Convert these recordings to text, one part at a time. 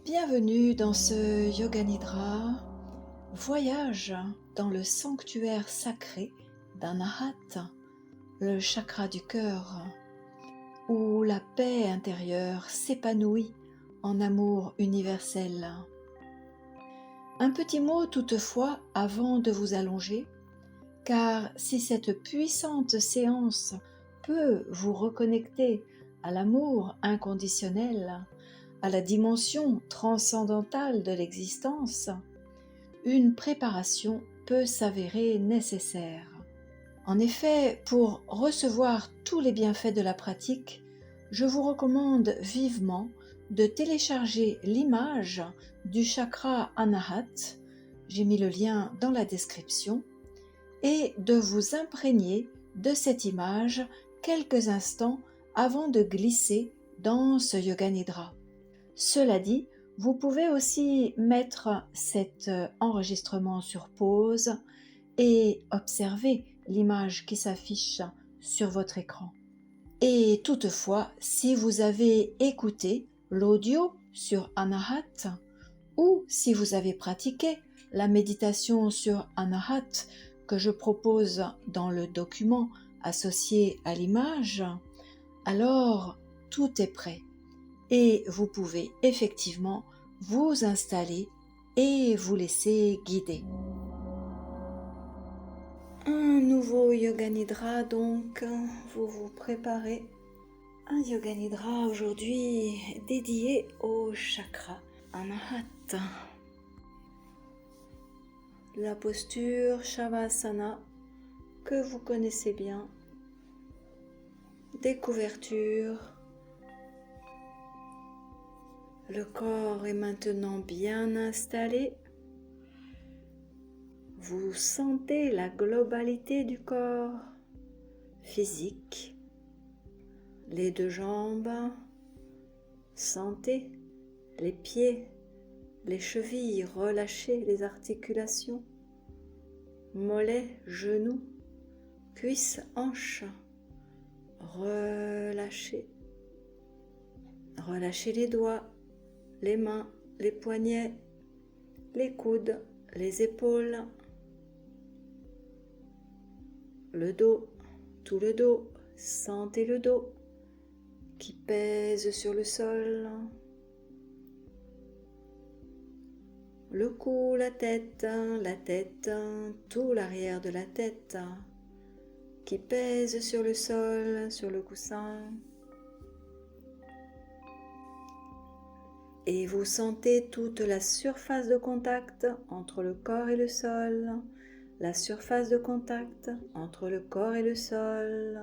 Bienvenue dans ce Yoga Nidra, voyage dans le sanctuaire sacré d'Anahat, le chakra du cœur, où la paix intérieure s'épanouit en amour universel. Un petit mot toutefois avant de vous allonger, car si cette puissante séance peut vous reconnecter à l'amour inconditionnel, à la dimension transcendantale de l'existence, une préparation peut s'avérer nécessaire. En effet, pour recevoir tous les bienfaits de la pratique, je vous recommande vivement de télécharger l'image du chakra Anahat, j'ai mis le lien dans la description, et de vous imprégner de cette image quelques instants avant de glisser dans ce Yoga Nidra. Cela dit, vous pouvez aussi mettre cet enregistrement sur pause et observer l'image qui s'affiche sur votre écran. Et toutefois, si vous avez écouté l'audio sur Anahat ou si vous avez pratiqué la méditation sur Anahat que je propose dans le document associé à l'image, alors tout est prêt. Et vous pouvez effectivement vous installer et vous laisser guider. Un nouveau Yoga Nidra donc, vous vous préparez. Un Yoga Nidra aujourd'hui dédié au chakra Anahat. La posture Shavasana que vous connaissez bien. Découverture. Le corps est maintenant bien installé. Vous sentez la globalité du corps physique, les deux jambes, sentez les pieds, les chevilles, relâchez les articulations, mollets, genoux, cuisses, hanches, relâchez. Relâchez les doigts, les mains, les poignets, les coudes, les épaules, le dos, tout le dos, sentez le dos qui pèse sur le sol, le cou, la tête, tout l'arrière de la tête qui pèse sur le sol, sur le coussin. Et vous sentez toute la surface de contact entre le corps et le sol, la surface de contact entre le corps et le sol.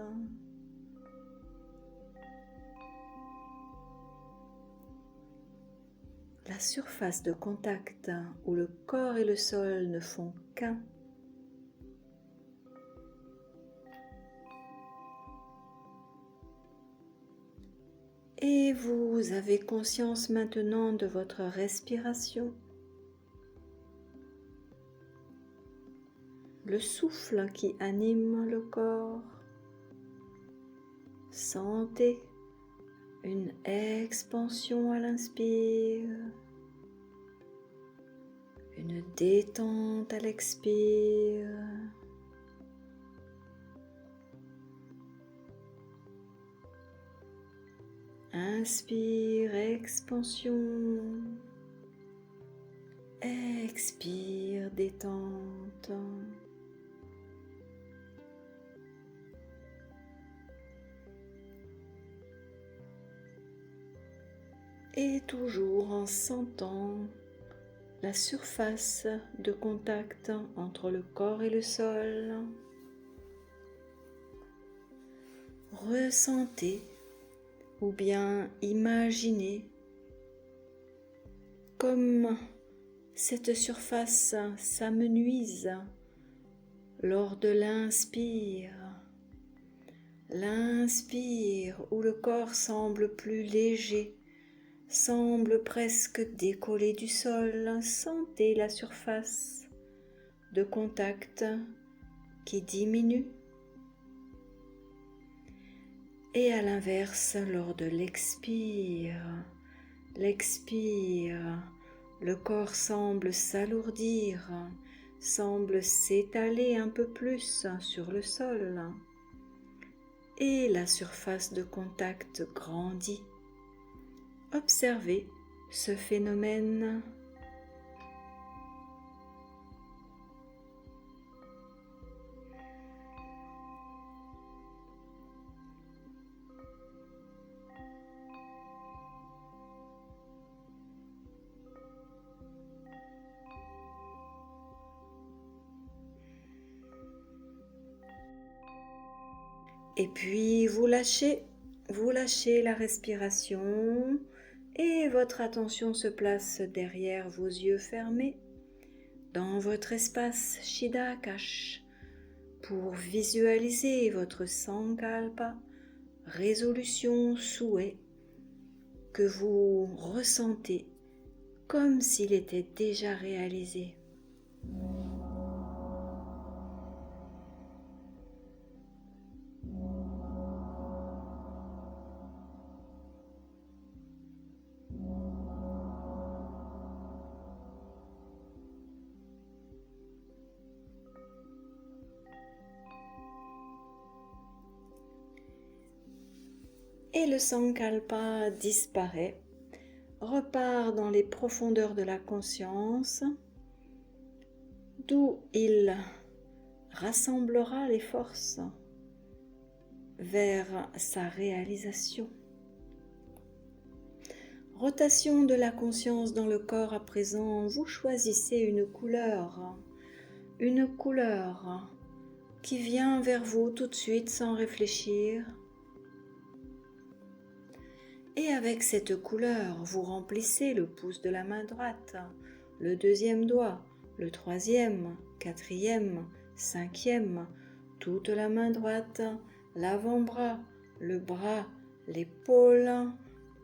La surface de contact où le corps et le sol ne font qu'un. Et vous avez conscience maintenant de votre respiration. Le souffle qui anime le corps. Sentez une expansion à l'inspire, une détente à l'expire. Inspire, expansion. Expire, détente. Et toujours en sentant la surface de contact entre le corps et le sol. Ressentez ou bien imaginez comme cette surface s'amenuise lors de l'inspire. L'inspire où le corps semble plus léger, semble presque décollé du sol. Sentez la surface de contact qui diminue. Et à l'inverse, lors de l'expire, l'expire, le corps semble s'alourdir, semble s'étaler un peu plus sur le sol et la surface de contact grandit. Observez ce phénomène. Et puis vous lâchez la respiration et votre attention se place derrière vos yeux fermés dans votre espace Chidaakash pour visualiser votre Sankalpa, résolution, souhait que vous ressentez comme s'il était déjà réalisé. Et le Sankalpa disparaît, repart dans les profondeurs de la conscience, d'où il rassemblera les forces vers sa réalisation. Rotation de la conscience dans le corps à présent, vous choisissez une couleur qui vient vers vous tout de suite sans réfléchir. Et avec cette couleur, vous remplissez le pouce de la main droite, le deuxième doigt, le troisième, quatrième, cinquième, toute la main droite, l'avant-bras, le bras, l'épaule,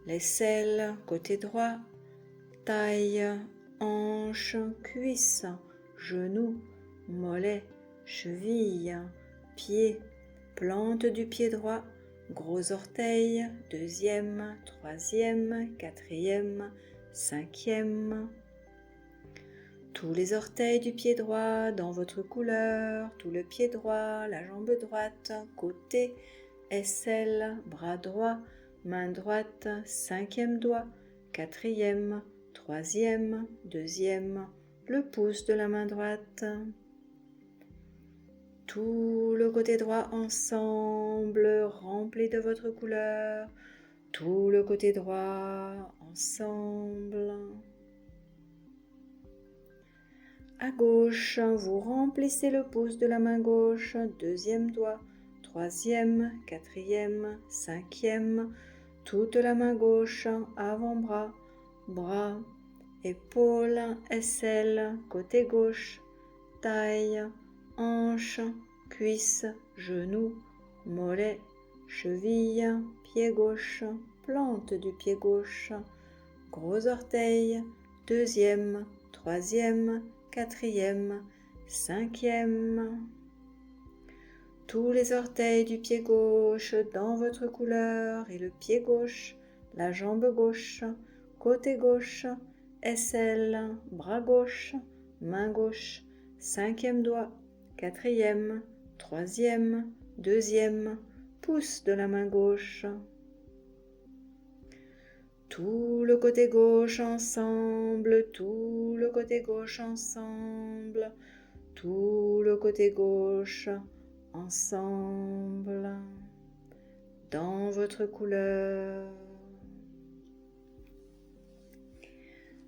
l'aisselle, côté droit, taille, hanche, cuisse, genou, mollet, cheville, pied, plante du pied droit, gros orteil, deuxième, troisième, quatrième, cinquième. Tous les orteils du pied droit dans votre couleur, tout le pied droit, la jambe droite, côté, aisselle, bras droit, main droite, cinquième doigt, quatrième, troisième, deuxième, le pouce de la main droite. Tout le côté droit ensemble, rempli de votre couleur. Tout le côté droit ensemble. À gauche, vous remplissez le pouce de la main gauche, deuxième doigt, troisième, quatrième, cinquième, toute la main gauche, avant-bras, bras, épaules, aisselle, côté gauche, taille, hanche, cuisse, genou, mollet, cheville, pied gauche, plante du pied gauche, gros orteil, deuxième, troisième, quatrième, cinquième. Tous les orteils du pied gauche dans votre couleur et le pied gauche, la jambe gauche, côté gauche, aisselle, bras gauche, main gauche, cinquième doigt, quatrième, troisième, deuxième, pouce de la main gauche. Tout le côté gauche ensemble, tout le côté gauche ensemble, tout le côté gauche ensemble, dans votre couleur.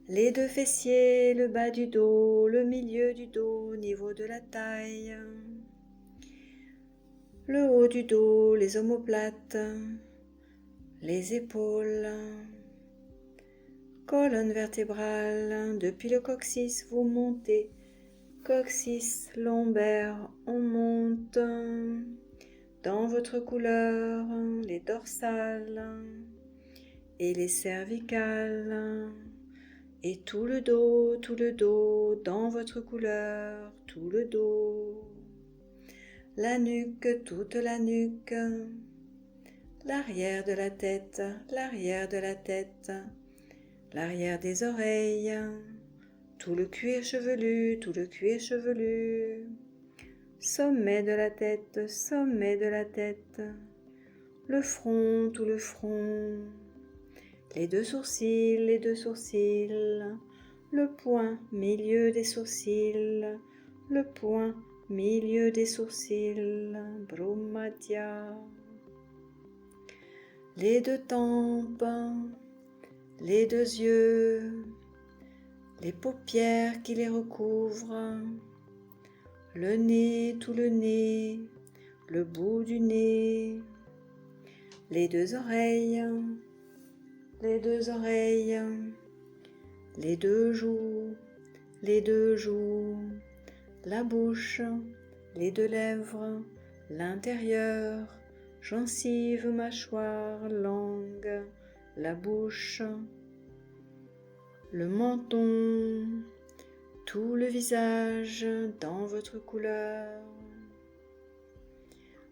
Les deux fessiers, le bas du dos, le milieu du dos au niveau de la taille, le haut du dos, les omoplates, les épaules, colonne vertébrale, depuis le coccyx vous montez, coccyx, lombaire, on monte, dans votre couleur, les dorsales et les cervicales, et tout le dos, dans votre couleur, tout le dos, la nuque, toute la nuque, l'arrière de la tête, l'arrière des oreilles, tout le cuir chevelu, tout le cuir chevelu, sommet de la tête, sommet de la tête, le front, tout le front, les deux sourcils, le point, milieu des sourcils, le point, milieu des sourcils, Bhrumadhya, les deux tempes, les deux yeux, les paupières qui les recouvrent, le nez, tout le nez, le bout du nez, les deux oreilles, les deux oreilles, les deux joues, la bouche, les deux lèvres, l'intérieur, gencive, mâchoire, langue, la bouche, le menton, tout le visage dans votre couleur,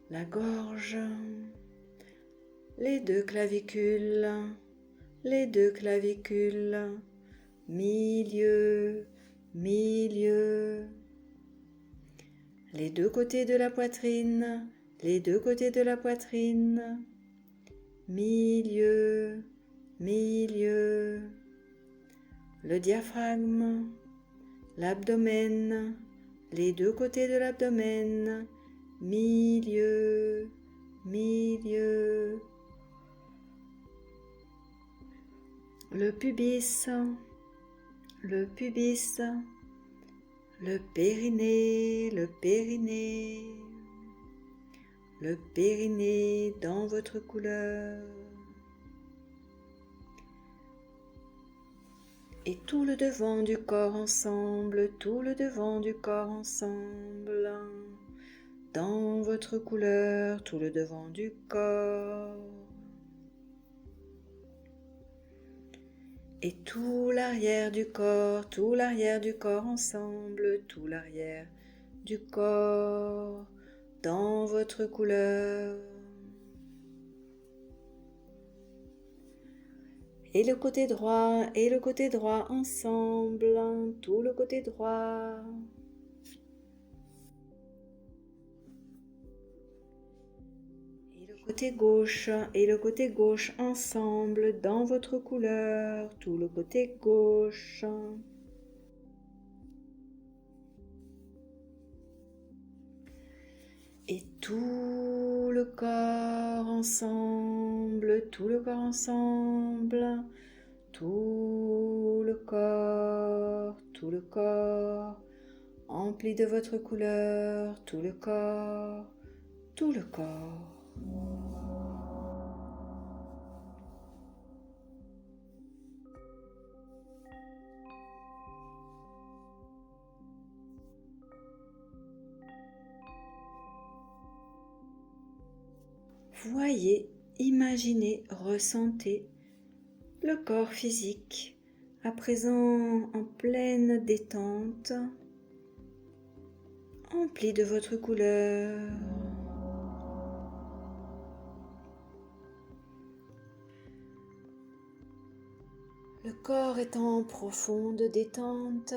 la gorge, les deux clavicules, milieu, milieu, les deux côtés de la poitrine, milieu, milieu, le diaphragme, l'abdomen, les deux côtés de l'abdomen, milieu, milieu, le pubis, le périnée, le périnée dans votre couleur. Et tout le devant du corps ensemble, dans votre couleur, tout le devant du corps. Et tout l'arrière du corps ensemble, tout l'arrière du corps, dans votre couleur. Et le côté droit ensemble, tout le côté droit. Et le côté gauche ensemble dans votre couleur, tout le côté gauche. Et tout le corps ensemble, tout le corps, empli de votre couleur, tout le corps. Voyez, imaginez, ressentez le corps physique, à présent en pleine détente, empli de votre couleur. Le corps est en profonde détente,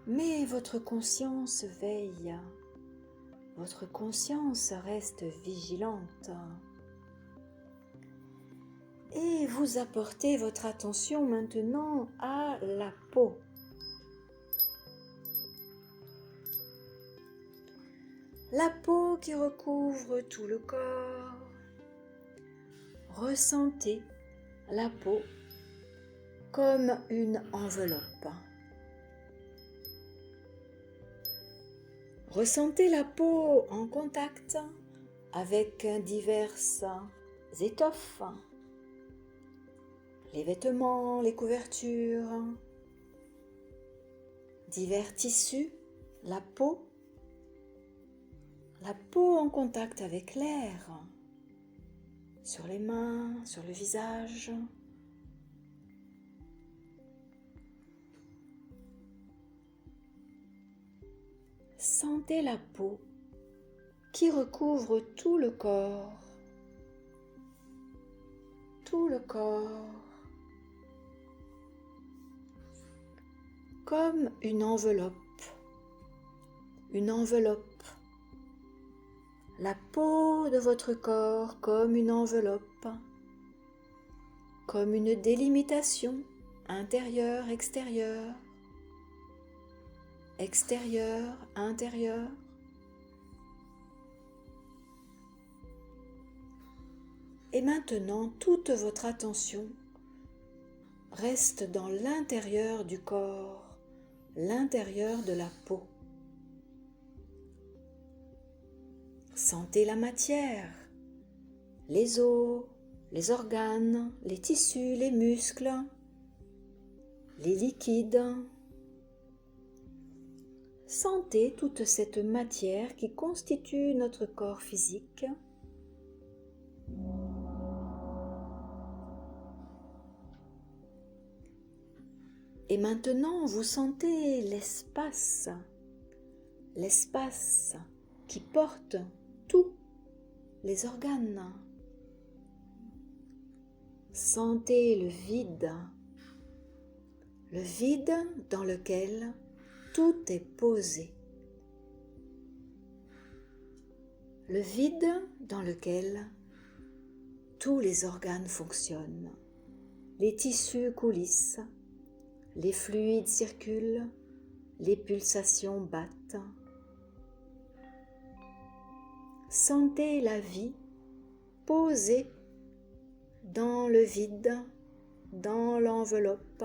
mais votre conscience veille. Votre conscience reste vigilante. Et vous apportez votre attention maintenant à la peau. La peau qui recouvre tout le corps. Ressentez la peau comme une enveloppe. Ressentez la peau en contact avec diverses étoffes, les vêtements, les couvertures, divers tissus, la peau en contact avec l'air, sur les mains, sur le visage. Sentez la peau qui recouvre tout le corps. comme une enveloppe. Une enveloppe. La peau de votre corps comme une enveloppe, comme une délimitation intérieure, extérieure, extérieur, intérieur. Et maintenant, toute votre attention reste dans l'intérieur du corps, l'intérieur de la peau. Sentez la matière, les os, les organes, les tissus, les muscles, les liquides. Sentez toute cette matière qui constitue notre corps physique. Et maintenant, vous sentez l'espace qui porte tous les organes. Sentez le vide dans lequel tout est posé. Le vide dans lequel tous les organes fonctionnent. Les tissus coulissent, les fluides circulent, les pulsations battent. Sentez la vie posée dans le vide, dans l'enveloppe.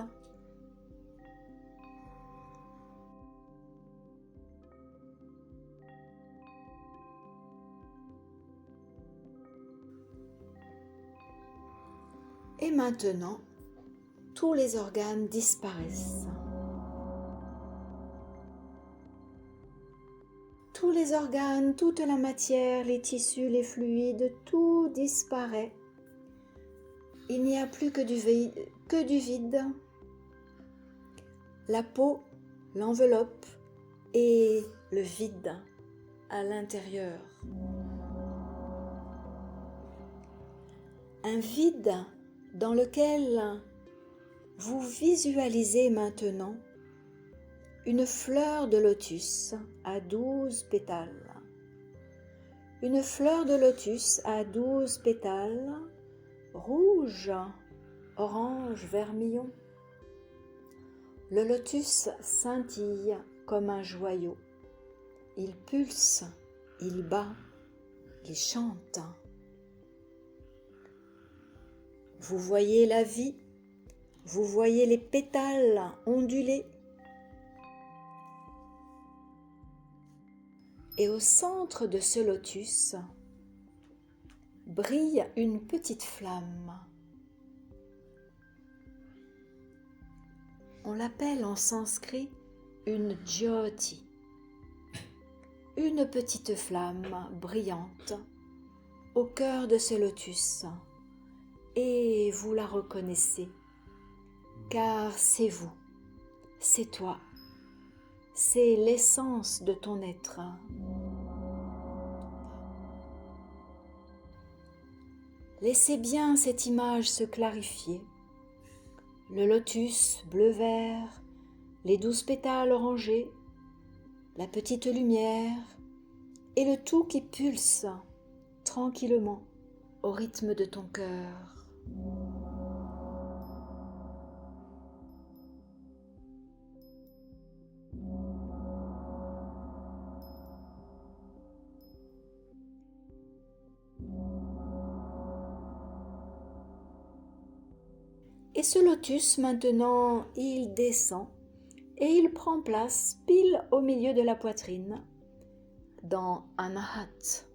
Et maintenant, tous les organes disparaissent. Tous les organes, toute la matière, les tissus, les fluides, tout disparaît. Il n'y a plus que du vide. La peau, l'enveloppe et le vide à l'intérieur. Un vide dans lequel vous visualisez maintenant une fleur de lotus à 12 pétales. Une fleur de lotus à 12 pétales, rouge, orange, vermillon. Le lotus scintille comme un joyau. Il pulse, il bat, il chante. Vous voyez la vie, vous voyez les pétales onduler. Et au centre de ce lotus brille une petite flamme. On l'appelle en sanskrit une jyoti, une petite flamme brillante au cœur de ce lotus. Et vous la reconnaissez, car c'est vous, c'est toi, c'est l'essence de ton être. Laissez bien cette image se clarifier. Le lotus bleu-vert, les 12 pétales orangés, la petite lumière et le tout qui pulse tranquillement au rythme de ton cœur. Et ce lotus, maintenant, il descend et il prend place pile au milieu de la poitrine, dans Anahat,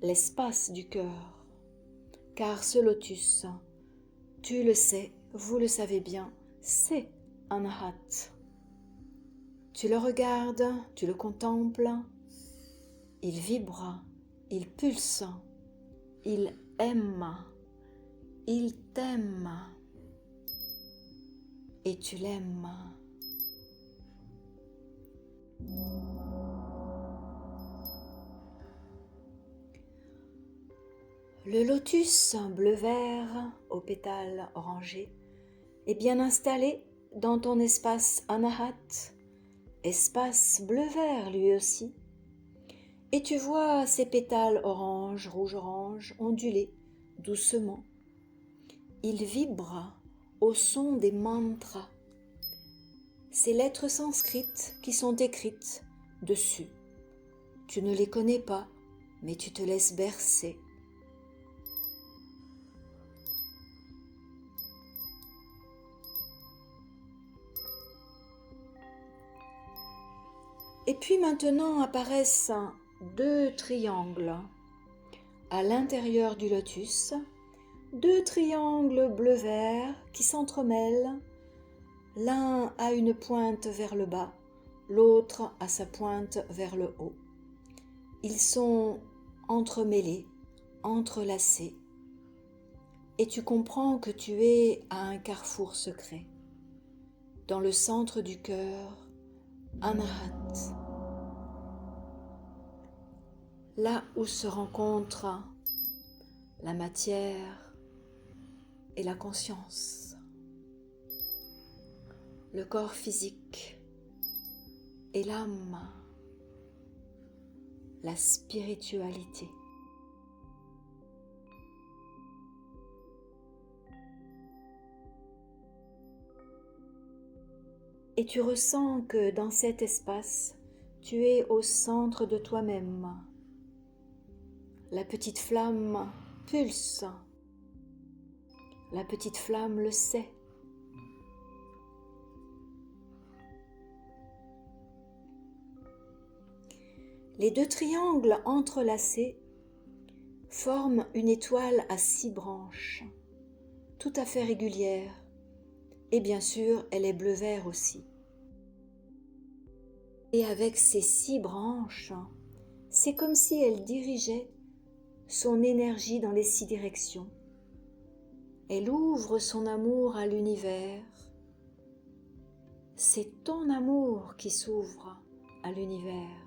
l'espace du cœur. Car ce lotus, tu le sais, vous le savez bien, c'est Anahat. Tu le regardes, tu le contemples, il vibre, il pulse, il aime, il t'aime. Et tu l'aimes. Le lotus bleu-vert aux pétales orangés est bien installé dans ton espace anahat, espace bleu-vert lui aussi, et tu vois ces pétales orange, rouge-orange onduler doucement. Ils vibrent au son des mantras, ces lettres sanskrites qui sont écrites dessus. Tu ne les connais pas, mais tu te laisses bercer. Et puis maintenant apparaissent 2 triangles à l'intérieur du lotus, 2 triangles bleu-vert qui s'entremêlent. L'un a une pointe vers le bas, l'autre a sa pointe vers le haut. Ils sont entremêlés, entrelacés, et tu comprends que tu es à un carrefour secret. Dans le centre du cœur, Anahat, là où se rencontrent la matière et la conscience, le corps physique et l'âme, la spiritualité. Et tu ressens que dans cet espace, tu es au centre de toi-même. La petite flamme pulse. La petite flamme le sait. Les 2 triangles entrelacés forment une étoile à 6 branches, tout à fait régulière. Et bien sûr, elle est bleu-vert aussi. Et avec ces 6 branches, c'est comme si elle dirigeait son énergie dans les 6 directions. Elle ouvre son amour à l'univers. C'est ton amour qui s'ouvre à l'univers.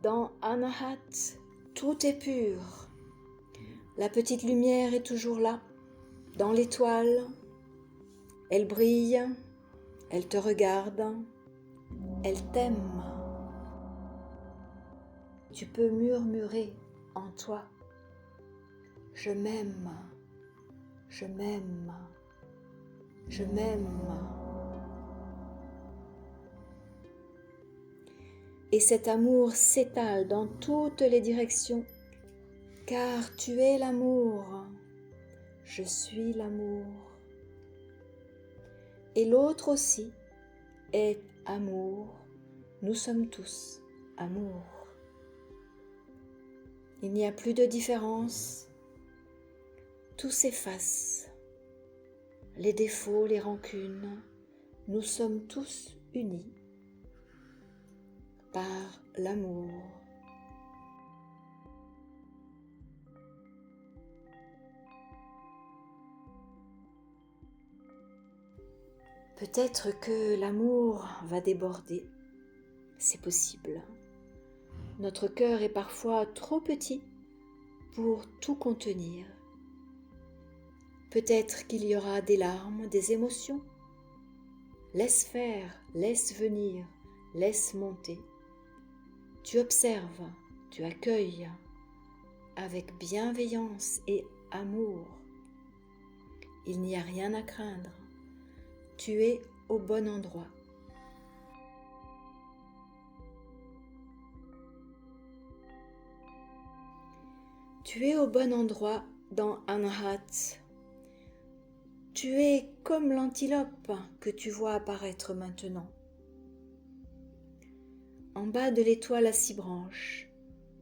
Dans Anahat, tout est pur. La petite lumière est toujours là, dans l'étoile. Elle brille, elle te regarde, elle t'aime. Tu peux murmurer en toi, je m'aime, je m'aime, je m'aime. Et cet amour s'étale dans toutes les directions, car tu es l'amour, je suis l'amour. Et l'autre aussi est amour, nous sommes tous amour. Il n'y a plus de différence, tout s'efface, les défauts, les rancunes, nous sommes tous unis par l'amour. Peut-être que l'amour va déborder, c'est possible. Notre cœur est parfois trop petit pour tout contenir. Peut-être qu'il y aura des larmes, des émotions. Laisse faire, laisse venir, laisse monter. Tu observes, tu accueilles avec bienveillance et amour. Il n'y a rien à craindre. Tu es au bon endroit. Tu es au bon endroit dans Anahat. Tu es comme l'antilope que tu vois apparaître maintenant. En bas de l'étoile à 6 branches,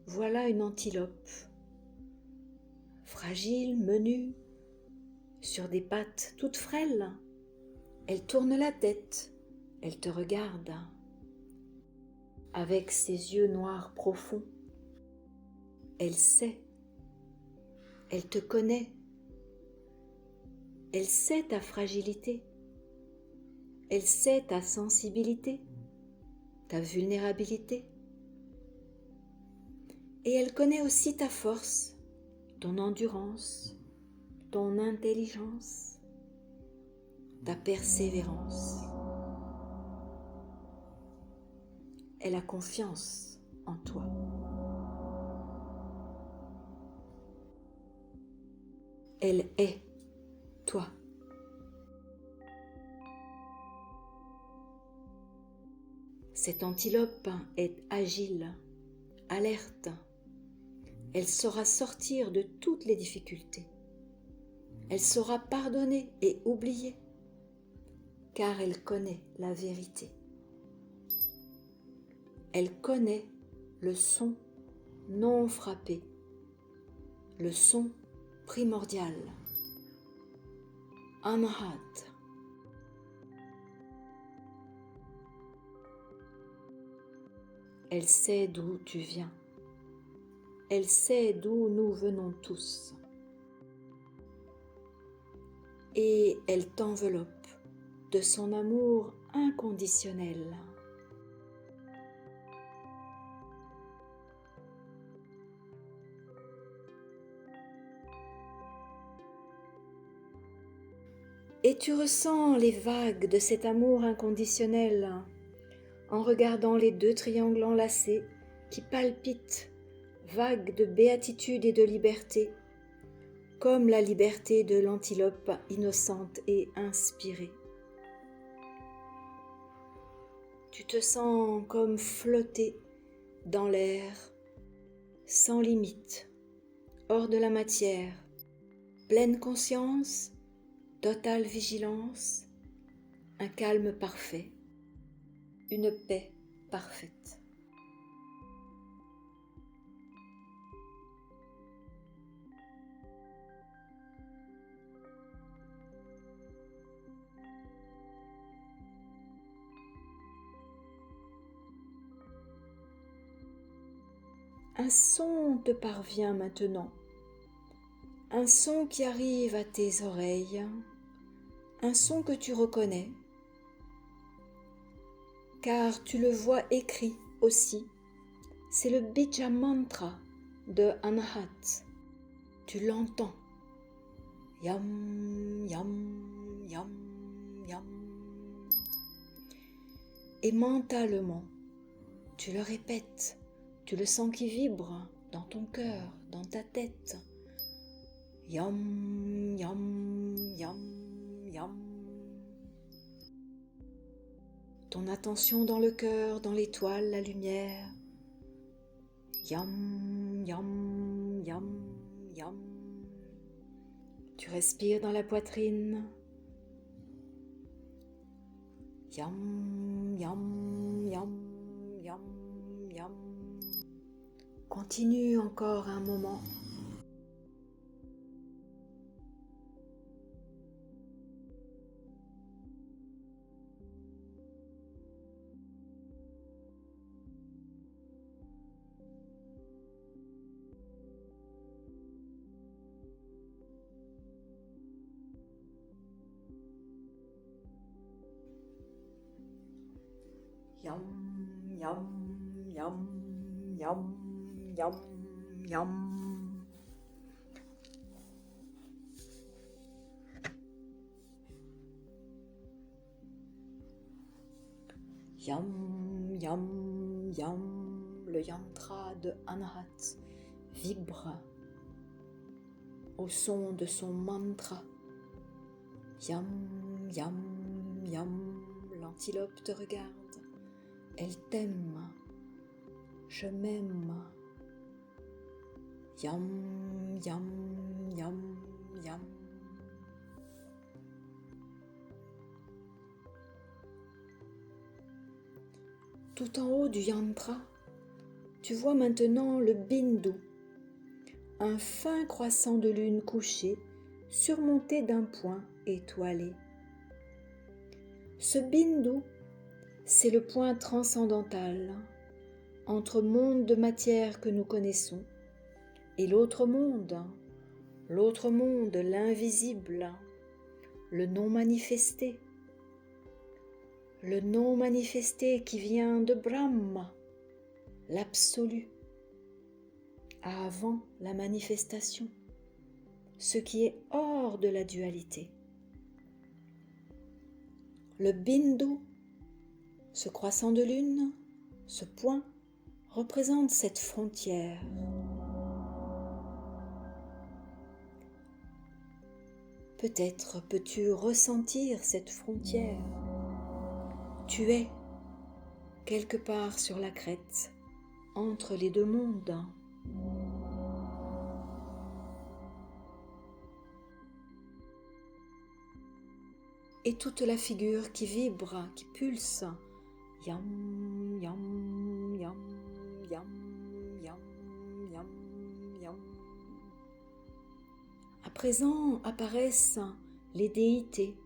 voilà une antilope. Fragile, menue, sur des pattes toutes frêles. Elle tourne la tête, elle te regarde. Avec ses yeux noirs profonds, elle sait, elle te connaît. Elle sait ta fragilité, elle sait ta sensibilité, ta vulnérabilité. Et elle connaît aussi ta force, ton endurance, ton intelligence, ta persévérance. Elle a confiance en toi. Elle est toi. Cette antilope est agile, alerte. Elle saura sortir de toutes les difficultés. Elle saura pardonner et oublier, car elle connaît la vérité. Elle connaît le son non frappé, le son primordial. Anahat. Elle sait d'où tu viens. Elle sait d'où nous venons tous. Et elle t'enveloppe de son amour inconditionnel. Et tu ressens les vagues de cet amour inconditionnel en regardant les deux triangles enlacés qui palpitent, vagues de béatitude et de liberté, comme la liberté de l'antilope innocente et inspirée. Tu te sens comme flotter dans l'air, sans limite, hors de la matière, pleine conscience, totale vigilance, un calme parfait, une paix parfaite. Un son te parvient maintenant, un son qui arrive à tes oreilles, un son que tu reconnais, car tu le vois écrit aussi, c'est le Bija Mantra de Anahat. Tu l'entends. Yam, yam, yam, yam. Et mentalement, tu le répètes, tu le sens qui vibre dans ton cœur, dans ta tête. Yam, yam, yam, yam. Ton attention dans le cœur, dans l'étoile, la lumière. Yam, yam, yam, yam. Tu respires dans la poitrine. Yam, yam, yam, yam, yam. Continue encore un moment. Yam, yam, yam, yam, yam, yam. Yam, yam, yam, le yantra de Anahat vibre au son de son mantra. Yam, yam, yam, l'antilope te regarde. Elle t'aime, je m'aime. Yam, yam, yam, yam. Tout en haut du yantra, tu vois maintenant le bindu, un fin croissant de lune couchée surmonté d'un point étoilé. Ce bindu, c'est le point transcendantal entre monde de matière que nous connaissons et l'autre monde, l'invisible, le non manifesté. Le non manifesté qui vient de Brahma, l'absolu. avant la manifestation, ce qui est hors de la dualité. Le bindu, ce croissant de lune, ce point, représente cette frontière. Peut-être peux-tu ressentir cette frontière. Tu es quelque part sur la crête, entre les deux mondes. Et toute la figure qui vibre, qui pulse. Yam, yam, yam, yam, yam, yam, yam. À présent apparaissent les déités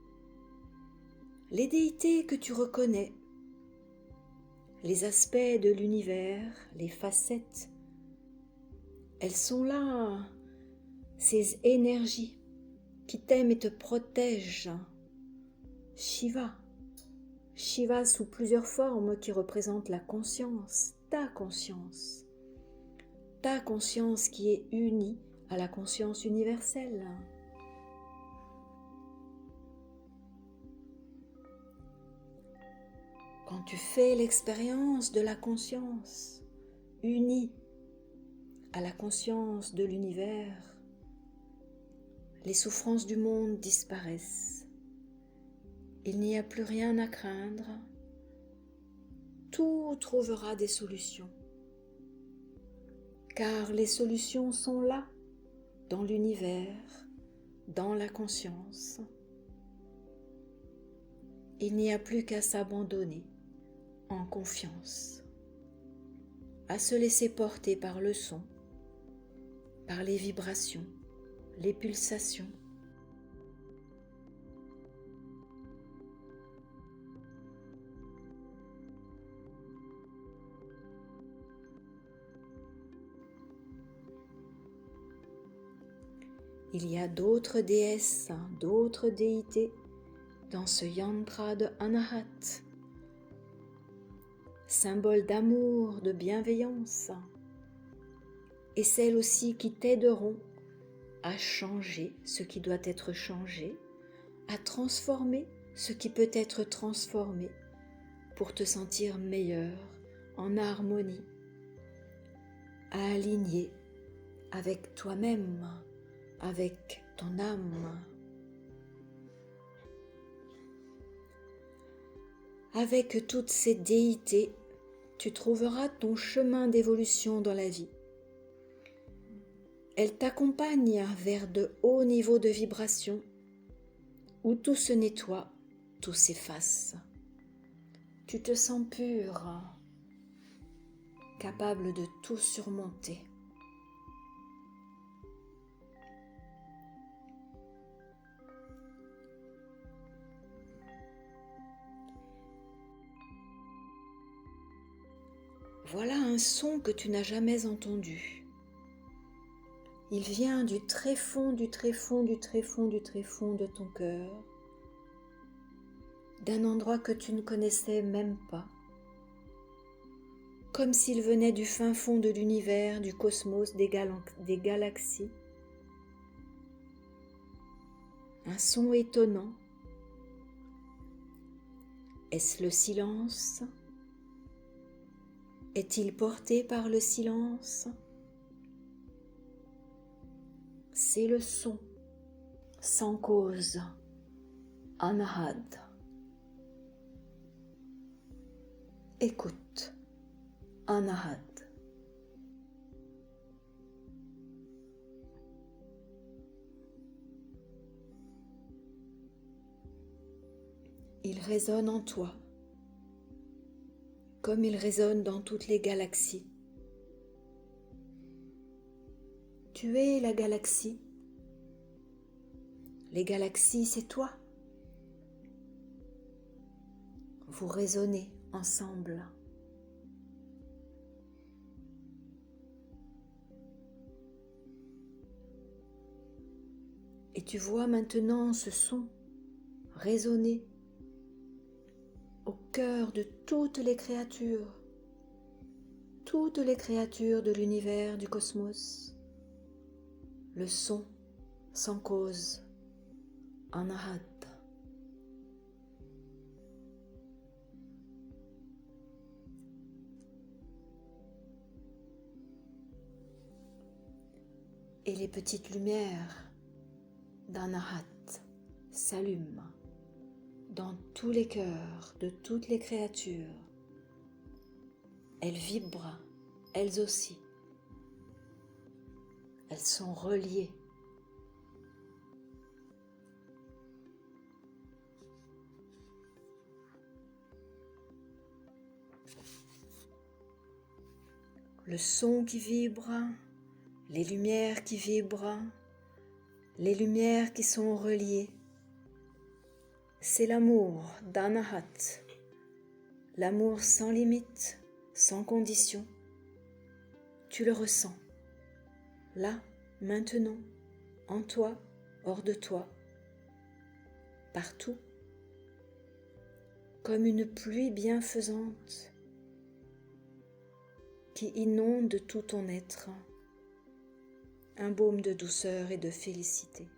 que tu reconnais, les aspects de l'univers, les facettes. Elles sont là, ces énergies qui t'aiment et te protègent. Shiva sous plusieurs formes qui représentent la conscience, ta conscience qui est unie à la conscience universelle. Quand tu fais l'expérience de la conscience unie à la conscience de l'univers, les souffrances du monde disparaissent. Il n'y a plus rien à craindre. Tout trouvera des solutions. Car les solutions sont là, dans l'univers, dans la conscience. Il n'y a plus qu'à s'abandonner en confiance, à se laisser porter par le son, par les vibrations, les pulsations. Il y a d'autres déesses, d'autres déités dans ce yantra de Anahat, symbole d'amour, de bienveillance, et celles aussi qui t'aideront à changer ce qui doit être changé, à transformer ce qui peut être transformé pour te sentir meilleur, en harmonie, à aligner avec toi-même, avec ton âme. Avec toutes ces déités, tu trouveras ton chemin d'évolution dans la vie. Elles t'accompagnent vers de hauts niveaux de vibration où tout se nettoie, tout s'efface. Tu te sens pur, capable de tout surmonter. Voilà un son que tu n'as jamais entendu. Il vient du très fond, du très fond, du très fond, du très fond de ton cœur, d'un endroit que tu ne connaissais même pas, comme s'il venait du fin fond de l'univers, du cosmos, des galaxies. Un son étonnant. Est-ce le silence ? Est-il porté par le silence ? C'est le son, sans cause, Anahad. Écoute, Anahad. Il résonne en toi, comme il résonne dans toutes les galaxies. Tu es la galaxie. Les galaxies, c'est toi. Vous résonnez ensemble. Et tu vois maintenant ce son résonner au cœur de toutes les créatures toutes les créatures de l'univers, du cosmos. Le son sans cause, anahat. Et les petites lumières d'anahat s'allument dans tous les cœurs de toutes les créatures. Elles vibrent, elles aussi. Elles sont reliées. Le son qui vibre, les lumières qui vibrent, les lumières qui sont reliées. C'est l'amour d'Anahat, l'amour sans limite, sans condition. Tu le ressens, là, maintenant, en toi, hors de toi, partout, comme une pluie bienfaisante qui inonde tout ton être, un baume de douceur et de félicité.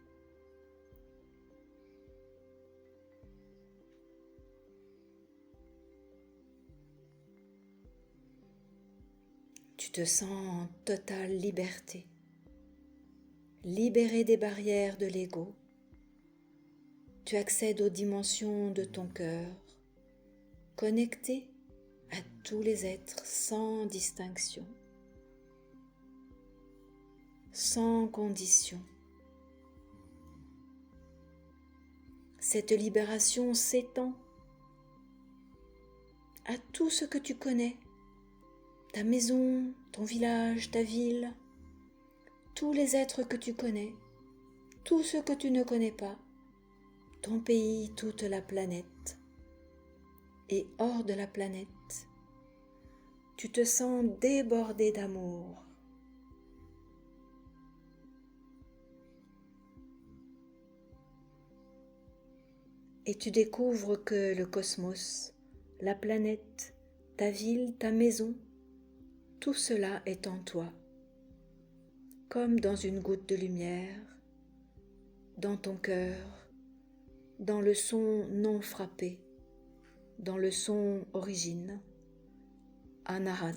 Tu te sens en totale liberté, libéré des barrières de l'ego. Tu accèdes aux dimensions de ton cœur, connecté à tous les êtres sans distinction, sans condition. Cette libération s'étend à tout ce que tu connais, ta maison, ton village, ta ville, tous les êtres que tu connais, tout ce que tu ne connais pas, ton pays, toute la planète. Et hors de la planète, tu te sens débordé d'amour. Et tu découvres que le cosmos, la planète, ta ville, ta maison, tout cela est en toi, comme dans une goutte de lumière, dans ton cœur, dans le son non frappé, dans le son origine, anahat.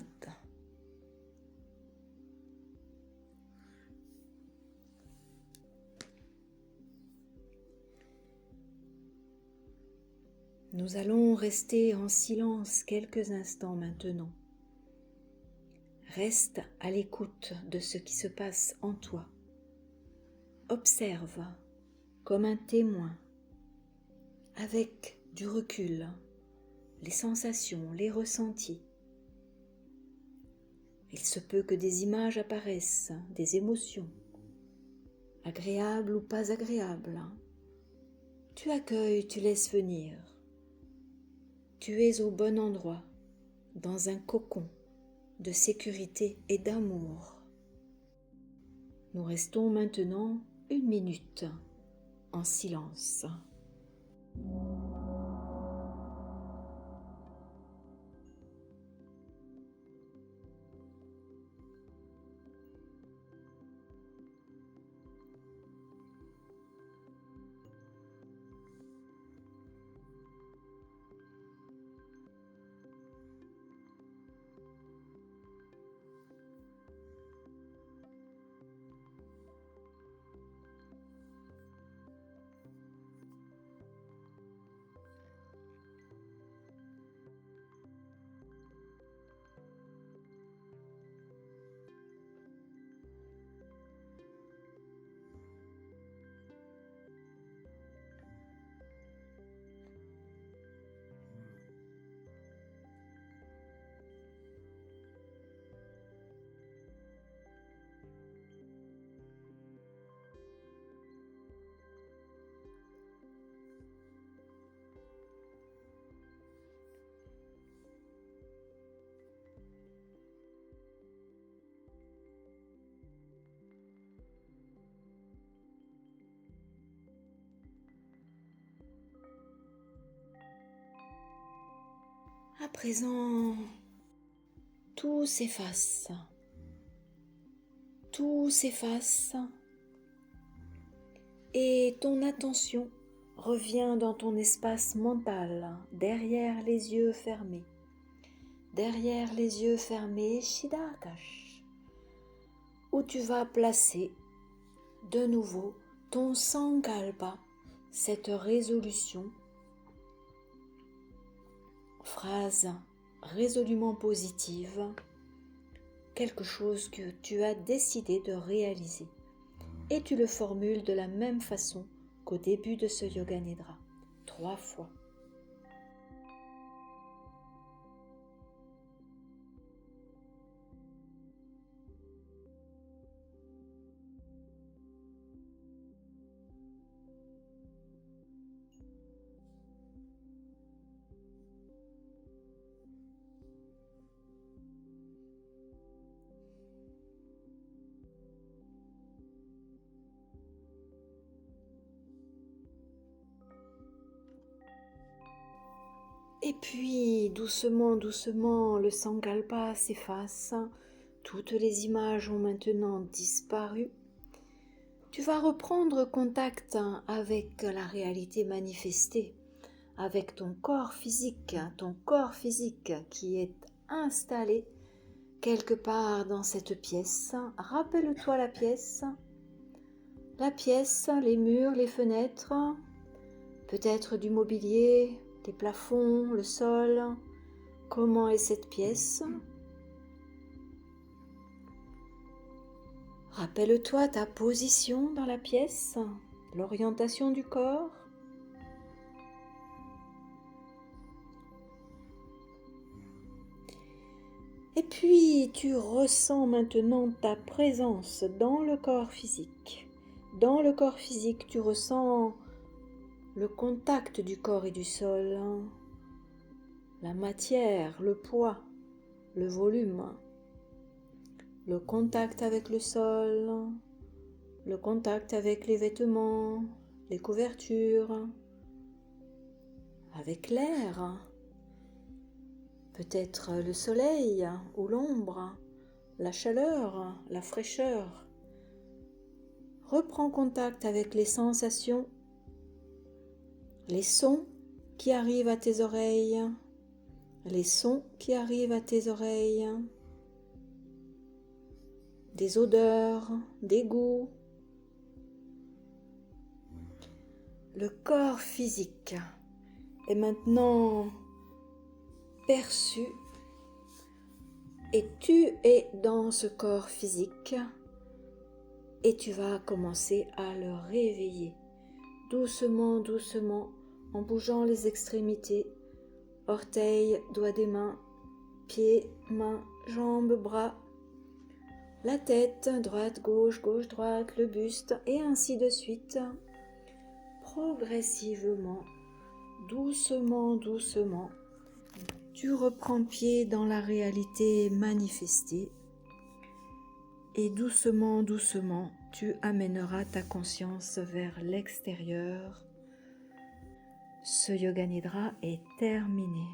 Nous allons rester en silence quelques instants maintenant. Reste à l'écoute de ce qui se passe en toi. Observe comme un témoin, avec du recul, les sensations, les ressentis. Il se peut que des images apparaissent, des émotions, agréables ou pas agréables. Tu accueilles, tu laisses venir. Tu es au bon endroit, dans un cocon de sécurité et d'amour. Nous restons maintenant 1 minute en silence. À présent, tout s'efface. Tout s'efface et ton attention revient dans ton espace mental, derrière les yeux fermés. Derrière les yeux fermés, Shidakash, où tu vas placer de nouveau ton Sankalpa, cette résolution, phrase résolument positive, quelque chose que tu as décidé de réaliser. Et tu le formules de la même façon qu'au début de ce Yoga Nidra, 3 fois. Et puis, doucement, doucement, le Sankalpa s'efface. Toutes les images ont maintenant disparu. Tu vas reprendre contact avec la réalité manifestée, avec ton corps physique qui est installé quelque part dans cette pièce. Rappelle-toi la pièce, les murs, les fenêtres, peut-être du mobilier, les plafonds, le sol. Comment est cette pièce? Rappelle-toi ta position dans la pièce, l'orientation du corps. Et puis tu ressens maintenant ta présence dans le corps physique. Dans le corps physique, tu ressens le contact du corps et du sol, la matière, le poids, le volume, le contact avec le sol, le contact avec les vêtements, les couvertures, avec l'air, peut-être le soleil ou l'ombre, la chaleur, la fraîcheur. Reprends contact avec les sensations, les sons qui arrivent à tes oreilles, les sons qui arrivent à tes oreilles, des odeurs, des goûts. Le corps physique est maintenant perçu et tu es dans ce corps physique et tu vas commencer à le réveiller doucement, doucement, en bougeant les extrémités, orteils, doigts des mains, pieds, mains, jambes, bras, la tête, droite, gauche, gauche, droite, le buste et ainsi de suite. Progressivement, doucement, doucement, tu reprends pied dans la réalité manifestée et doucement, doucement, tu amèneras ta conscience vers l'extérieur. Ce Yoga Nidra est terminé.